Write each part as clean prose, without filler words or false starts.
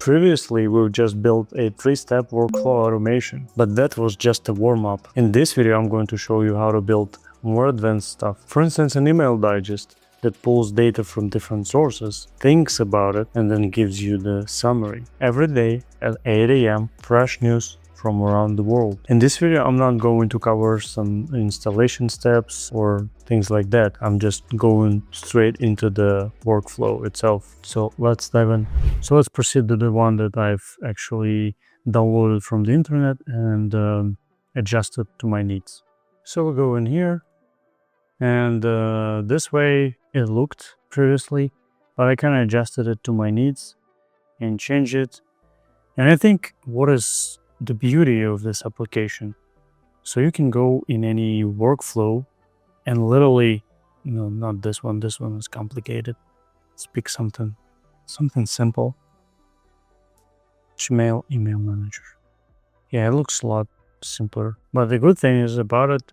Previously, we just built a 3-step workflow automation, but that was just a warm-up. In this video, I'm going to show you how to build more advanced stuff. For instance, an email digest that pulls data from different sources, thinks about it, and then gives you the summary. Every day at 8 a.m., fresh news from around the world. In this video, I'm not going to cover some installation steps or things like that. I'm just going straight into the workflow itself. So let's dive in. So let's proceed to the one that I've actually downloaded from the internet and adjusted to my needs. So we'll go in here, and this way it looked previously, but I kind of adjusted it to my needs and changed it. And I think what is the beauty of this application, so you can go in any workflow and literally, not this one is complicated. Let's pick something simple. Gmail email manager. Yeah, it looks a lot simpler, but the good thing is about it,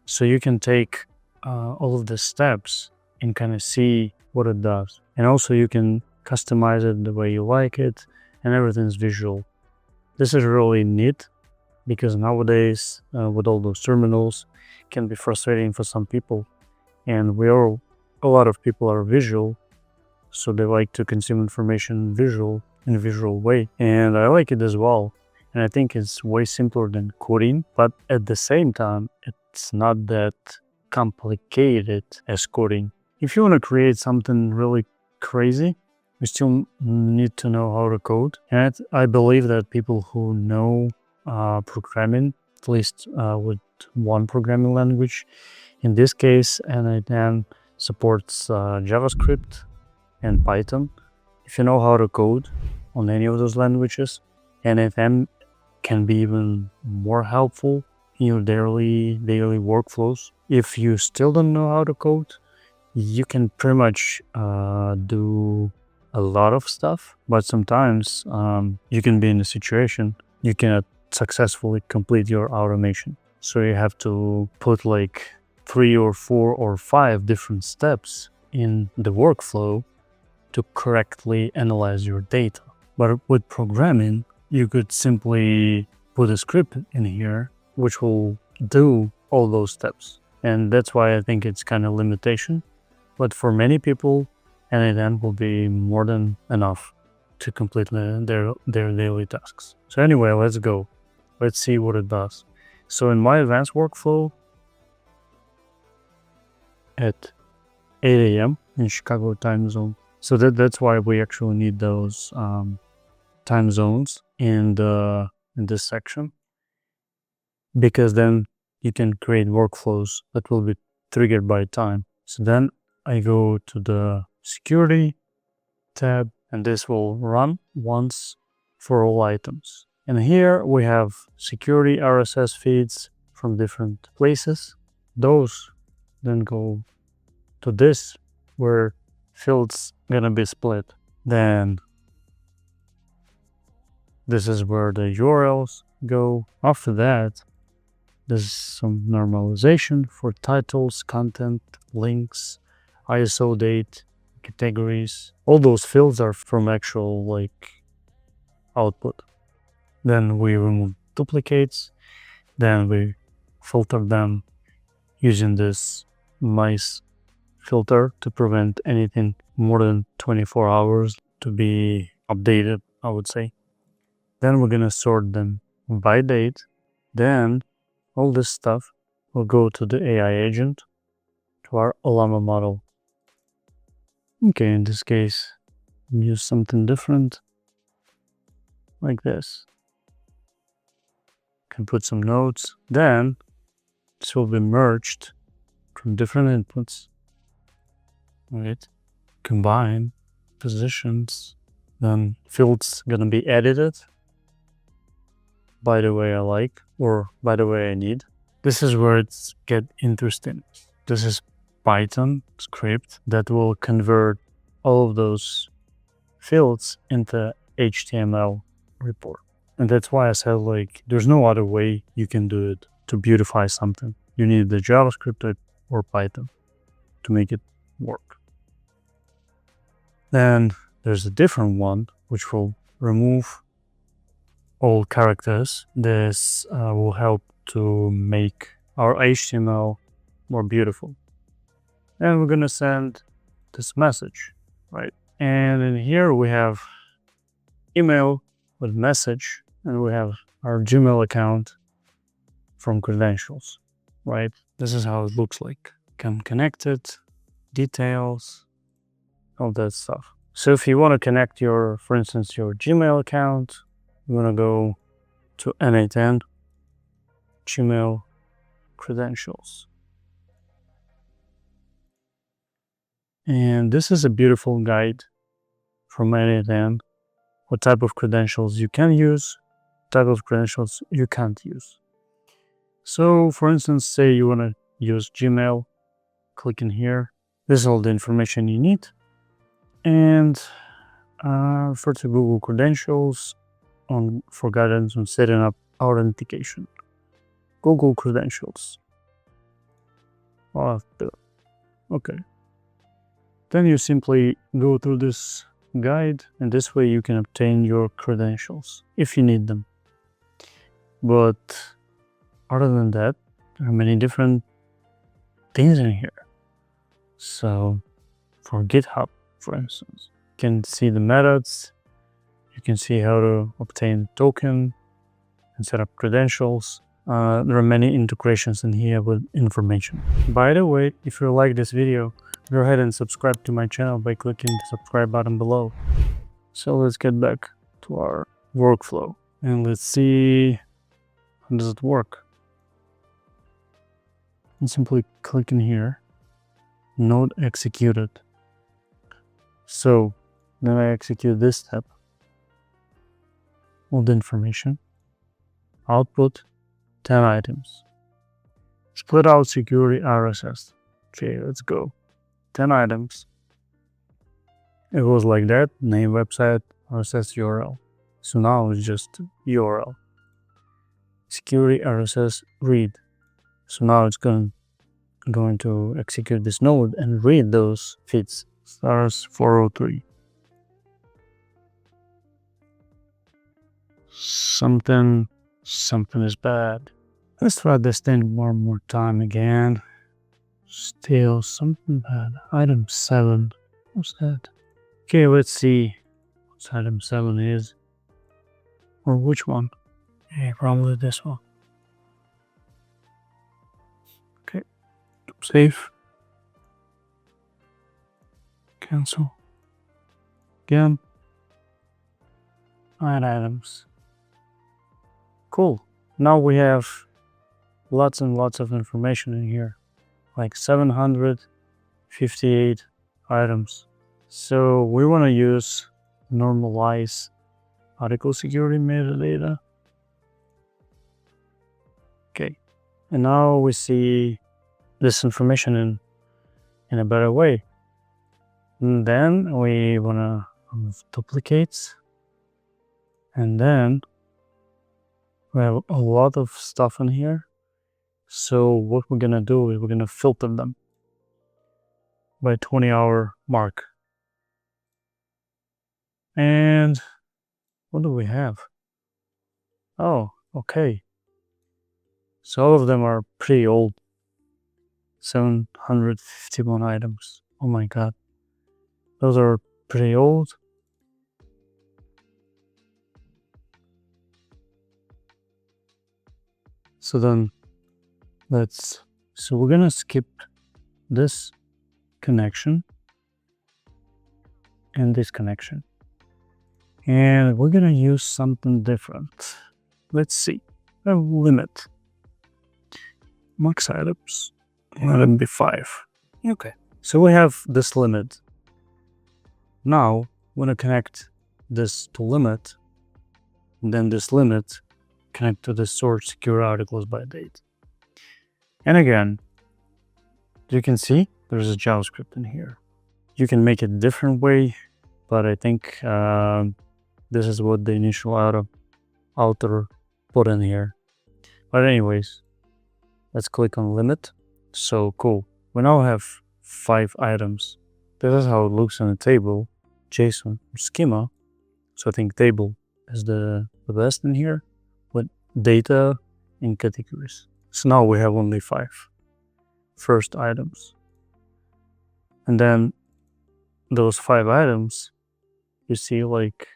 so you can take all of the steps and kind of see what it does, and also you can customize it the way you like it, and everything's visual. This is really neat because nowadays with all those terminals, it can be frustrating for some people, and a lot of people are visual, so they like to consume information in a visual way, and I like it as well. And I think it's way simpler than coding, but at the same time, it's not that complicated as coding. If you want to create something really crazy, we still need to know how to code. And I believe that people who know programming, at least with one programming language, in this case, n8n supports JavaScript and Python. If you know how to code on any of those languages, n8n can be even more helpful in your daily workflows. If you still don't know how to code, you can pretty much do a lot of stuff, but sometimes you can be in a situation you cannot successfully complete your automation. So you have to put like 3 or 4 or 5 different steps in the workflow to correctly analyze your data. But with programming, you could simply put a script in here which will do all those steps. And that's why I think it's kind of limitation. But for many people, n8n will be more than enough to complete their daily tasks. So anyway, let's go. Let's see what it does. So in my advanced workflow at 8 a.m. in Chicago time zone. So that's why we actually need those time zones in this section, because then you can create workflows that will be triggered by time. So then I go to the security tab, and this will run once for all items. And here we have security RSS feeds from different places. Those then go to this where fields gonna be split. Then this is where the URLs go. After that, there's some normalization for titles, content, links, ISO date, categories. All those fields are from actual output. Then we remove duplicates. Then we filter them using this nice filter to prevent anything more than 24 hours to be updated, I would say. Then we're gonna sort them by date. Then all this stuff will go to the AI agent, to our Llama model. Okay, in this case, use something different, like this. Can put some notes. Then this will be merged from different inputs. Right? Combine positions. Then fields gonna be edited by the way I like, or by the way I need. This is where it's get interesting. This is Python script that will convert all of those fields into HTML report. And that's why I said there's no other way you can do it to beautify something. You need the JavaScript or Python to make it work. Then there's a different one which will remove all characters. This will help to make our HTML more beautiful. And we're gonna send this message, right? And in here we have email with message, and we have our Gmail account from credentials, right? This is how it looks like. Can connect it, details, all that stuff. So if you want to connect your, for instance, your Gmail account, you want to go to n8n Gmail credentials. And this is a beautiful guide from n8n, what type of credentials you can use, type of credentials you can't use. So for instance, say you want to use Gmail, click in here. This is all the information you need. And refer to Google credentials for guidance on setting up authentication. Google credentials. Okay. Then you simply go through this guide, and this way you can obtain your credentials if you need them. But other than that, there are many different things in here. So for GitHub, for instance, you can see the methods, you can see how to obtain token and set up credentials. There are many integrations in here with information. By the way, if you like this video, go ahead and subscribe to my channel by clicking the subscribe button below. So let's get back to our workflow and let's see how does it work. And simply click in here, node executed. So then I execute this step, all the information, output 10 items, split out security RSS. Okay, let's go. 10 items. It was like that, name, website, RSS URL. So now it's just URL. Security RSS read. So now it's going to execute this node and read those feeds. Stars 403. Something is bad. Let's try this thing one more time again. Still something bad. Item 7. What's that? Okay, let's see what item 7 is. Or which one. Okay, probably this one. Okay. Save. Cancel. Again. 9 items. Cool. Now we have lots and lots of information in here. Like 758 items. So we want to use normalize article security metadata. Okay. And now we see this information in a better way. And then we want to remove duplicates. And then we have a lot of stuff in here. So what we're gonna do is we're gonna filter them by 20-hour mark. And what do we have? Oh, okay. So all of them are pretty old. 751 items. Oh my god. Those are pretty old. So then so we're gonna skip this connection and this connection. And we're gonna use something different. Let's see. A limit. Max items. Let it be 5. Okay. So we have this limit. Now we're gonna connect this to limit, and then this limit connect to the source secure articles by date. And again, you can see there's a JavaScript in here. You can make it a different way, but I think this is what the initial author put in here. But anyways, let's click on limit. So cool. We now have 5 items. This is how it looks in the table, JSON, schema. So I think table is the best in here with data in categories. So now we have only 5 first items. And then those 5 items, you see, like,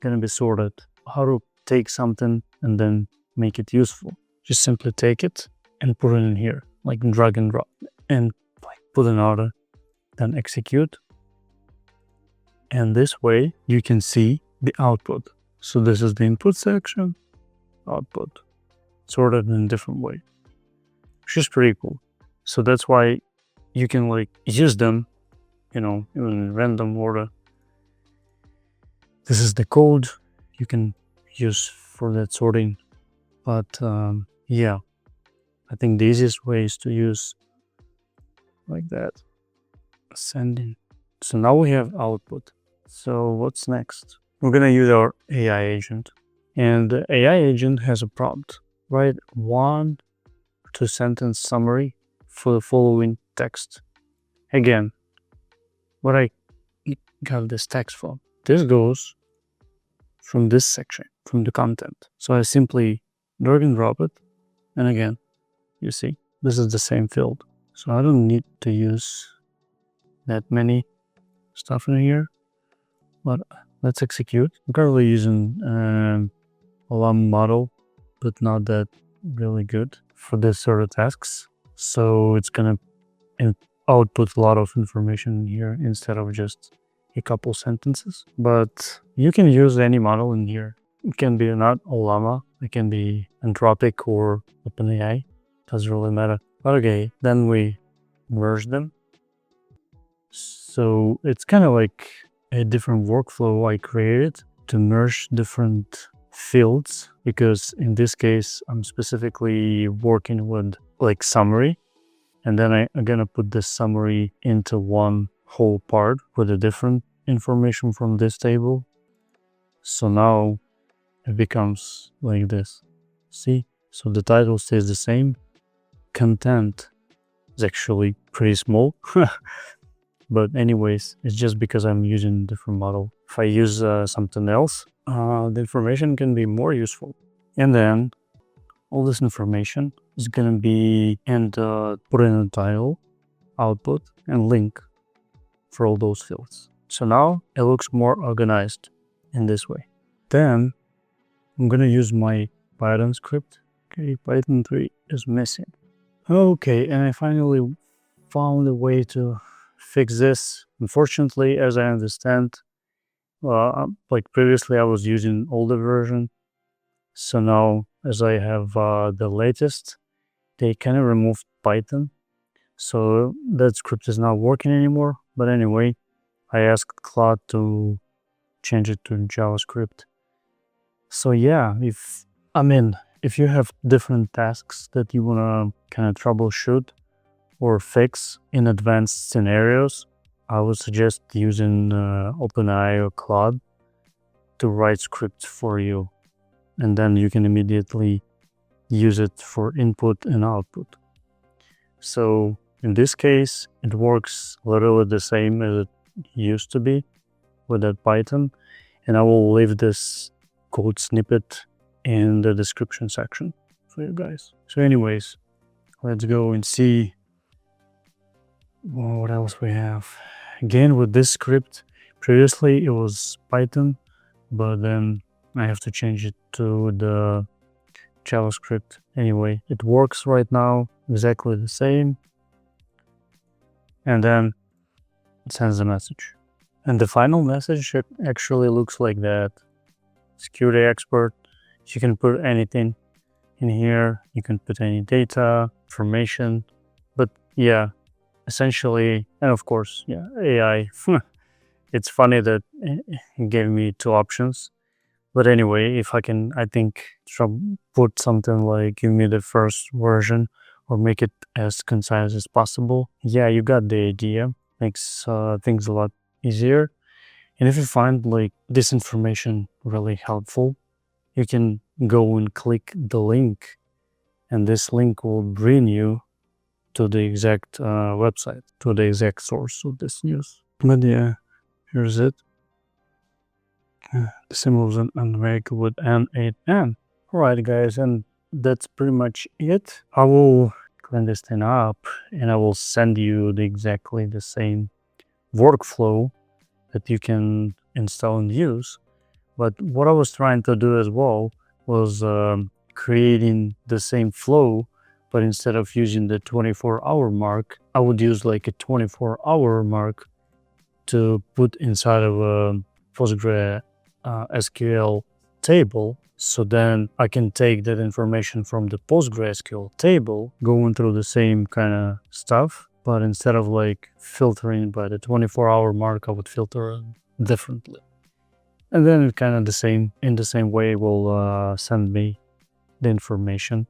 gonna be sorted. How to take something and then make it useful. Just simply take it and put it in here, like drag and drop, and like put an order, then execute. And this way you can see the output. So this is the input section, output, sorted in a different way, which is pretty cool. So that's why you can like use them, even in random order. This is the code you can use for that sorting. But yeah, I think the easiest way is to use like that, ascending. So now we have output. So what's next? We're gonna use our AI agent. And the AI agent has a prompt. Write 1 to 2 sentence summary for the following text. Again, what I got this text from. This goes from this section, from the content. So I simply drag and drop it. And again, you see, this is the same field. So I don't need to use that many stuff in here. But let's execute. I'm currently using a LAM model, but not that really good for this sort of tasks. So it's gonna output a lot of information here instead of just a couple sentences. But you can use any model in here. It can be not Llama, it can be Anthropic or OpenAI. Doesn't really matter. But okay, then we merge them. So it's kind of like a different workflow I created to merge different fields, because in this case I'm specifically working with like summary, and then I'm gonna put this summary into one whole part with the different information from this table. So now it becomes like this. See? So the title stays the same. Content is actually pretty small. But anyways, it's just because I'm using a different model. If I use something else, the information can be more useful. And then all this information is gonna be put in a title, output, and link for all those fields. So now it looks more organized in this way. Then I'm gonna use my Python script. Okay, Python 3 is missing. Okay, and I finally found a way to fix this. Unfortunately, as I understand, like previously I was using older version. So now as I have the latest, they kind of removed Python. So that script is not working anymore. But anyway, I asked Claude to change it to JavaScript. So yeah, if you have different tasks that you want to kind of troubleshoot or fix in advanced scenarios, I would suggest using OpenAI or Claude to write scripts for you. And then you can immediately use it for input and output. So in this case, it works literally the same as it used to be with that Python. And I will leave this code snippet in the description section for you guys. So anyways, let's go and see what else we have. Again, with this script, previously it was Python, but then I have to change it to the JavaScript. Anyway, it works right now exactly the same. And then it sends a message. And the final message actually looks like that. Security expert. You can put anything in here. You can put any data, information. But yeah, essentially, and of course, yeah, AI. It's funny that it gave me 2 options. But anyway, if I can, I think, put something like give me the first version or make it as concise as possible. Yeah, you got the idea. Makes things a lot easier. And if you find like this information really helpful, you can go and click the link, and this link will bring you to the exact website, to the exact source of this news. But yeah, here's it. the symbols in America with n8n. Alright guys, and that's pretty much it. I will clean this thing up and I will send you exactly the same workflow that you can install and use. But what I was trying to do as well was creating the same flow, but instead of using the 24-hour mark, I would use like a 24-hour mark to put inside of a Postgre SQL table. So then I can take that information from the PostgreSQL table, going through the same kind of stuff, but instead of like filtering by the 24-hour mark, I would filter differently. And then it kind of in the same way will send me the information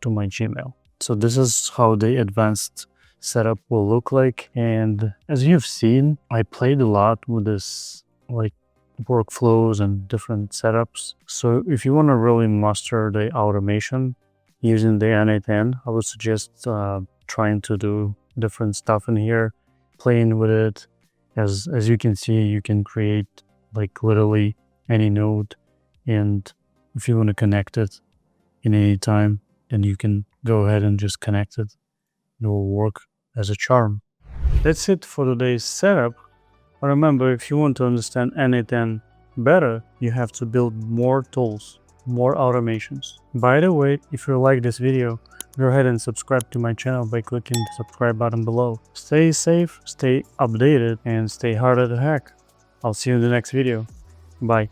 to my Gmail. So this is how the advanced setup will look like. And as you've seen, I played a lot with this like workflows and different setups. So if you want to really master the automation using the n8n, I would suggest trying to do different stuff in here, playing with it. As you can see, you can create like literally any node, and if you want to connect it in any time, then you can go ahead and just connect it. It will work as a charm. That's it for today's setup. But remember, if you want to understand n8n better, you have to build more tools, more automations. By the way, if you like this video, go ahead and subscribe to my channel by clicking the subscribe button below. Stay safe, stay updated, and stay hard at the hack. I'll see you in the next video. Bye.